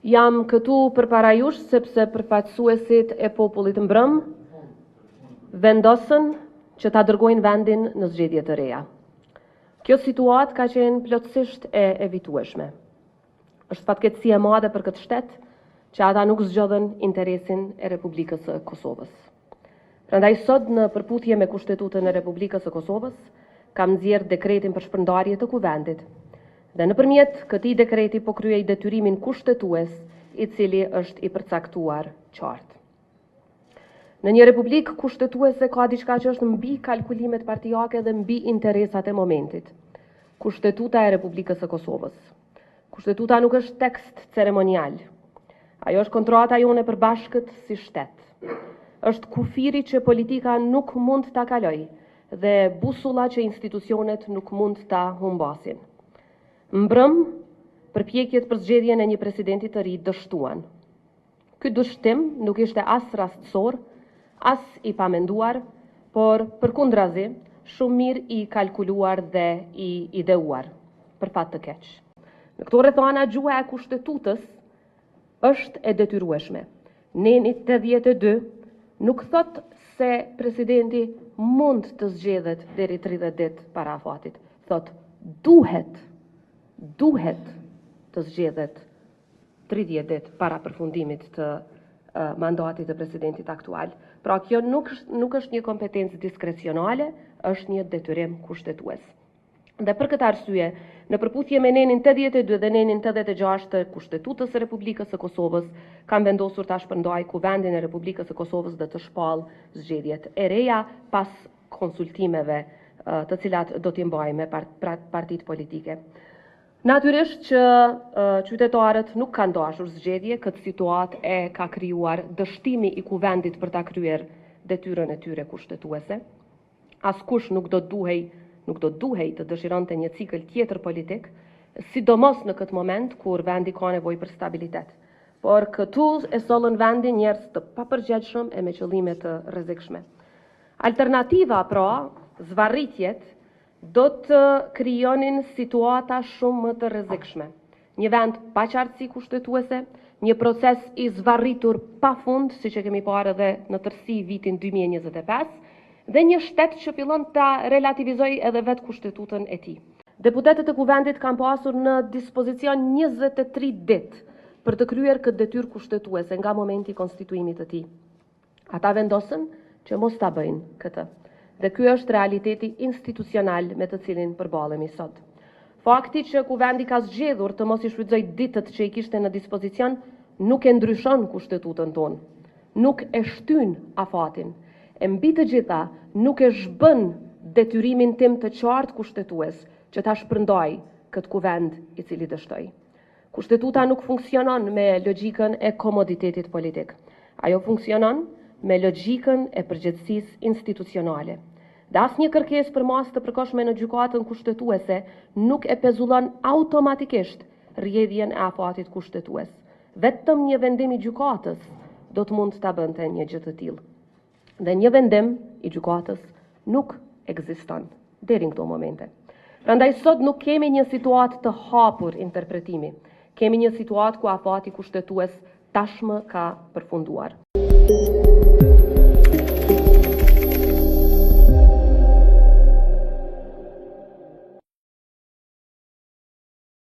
Jam këtu përpara jush sepse përfaqësuesit e popullit mbrëm vendosën që ta dërgojnë vendin në zgjedhje të reja. Kjo situatë ka qenë plotësisht e evitueshme. Është fatkeqësi e madhe për këtë shtet që ata nuk zgjodhen interesin e Republikës së Kosovës. Prandaj sot në përputhje me Kushtetutën e Republikës së Kosovës kam nxjerrë dekretin për shpërndarje të kuvendit dhe nëpërmjet këtij dekreti po kryej detyrimin kushtetues i cili është i përcaktuar qartë. Në një republikë kushtetuese ka diçka që është mbi kalkulimet partijake dhe mbi interesat e momentit. Kushtetuta e Republikës së Kosovës. Kushtetuta nuk është tekst ceremonial. Ajo është kontrata jone për bashkët si shtet. Është kufiri që politika nuk mund ta kaloj dhe busulla që institucionet nuk mund ta humbasin. Mbrëm, përpjekjet për zgjedhjen e një presidenti të ri dështuan. Ky dështim nuk ishte as rastësor, as i pamenduar, por përkundrazi, shumë mirë i kalkuluar dhe i ideuar, për fat të keq. Në këto rrethana gjuha e Kushtetutës është e detyrueshme. Neni 82 nuk thot se presidenti mund të zgjedhet deri 30 ditë para afatit. Thot duhet të zgjedhet 30 ditë para përfundimit të mandatit të presidentit aktual. Pra kjo nuk është një kompetencë diskrecionale, është një detyrim kushtetues. Dhe për këtë arsye, në përputhje me nenin 82 dhe nenin 86 të Kushtetutës së Republikës së Kosovës, kam vendosur ta shpërndaj kuvendin e Republikës së Kosovës dhe të shpall zgjedhjet e reja pas konsultimeve të cilat do t'i mbaj me partitë politike. Natyrisht që qytetarët nuk kanë dashur zgjedhje, këtë situatë e ka krijuar dështimi i kuvendit për ta kryer detyrën e tyre kushtetuese. Askush nuk do duhej të dëshironte një cikël tjetër politik, sidomos në këtë moment kur vendi ka nevojë për stabilitet. Por këtu e sollën vendin njerëz të papërgjegjshëm e me qëllime të rrezikshme. Alternativa, pra, zvarritjet, do të krijonin situata shumë më të rrezikshme. Një vend pa qartësi kushtetuese, një proces i zvarritur pafund, siç e kemi parë edhe në tërësi vitin 2025, dhe një shtet që fillon ta relativizojë edhe vetë kushtetutën e tij. Deputetët e kuvendit kanë pasur në dispozicion 23 ditë për të kryer këtë detyrë kushtetuese nga momenti i konstituimit të tij. Ata vendosën që mos ta bëjnë këtë. Dhe ky është realiteti institucional me të cilin përballemi sot. Fakti që kuvendi ka zgjedhur të mos i shfrytëzojë ditët që i kishte në dispozicion nuk e ndryshon kushtetutën tonë. Nuk e shtyn afatin. E mbi të gjitha nuk e zhbën detyrimin tim të qartë kushtetues që ta shpërndaj këtë kuvend i cili dështoj. Kushtetuta nuk funksionon me logjikën e komoditetit politik. Ajo funksionon me logjikën e përgjegjësisë institucionale. Dhe asnjë kërkesë për masë të përkohshme në gjykatën kushtetuese nuk e pezullon automatikisht rrjedhjen e afatit kushtetues. Vetëm një vendim i gjykatës do të mund ta bënte një gjë të tillë. Dhe një vendim i gjykatës nuk ekziston deri në këto momente. Prandaj sot nuk kemi një situatë të hapur interpretimi. Kemi një situatë ku afati kushtetues tashmë ka përfunduar.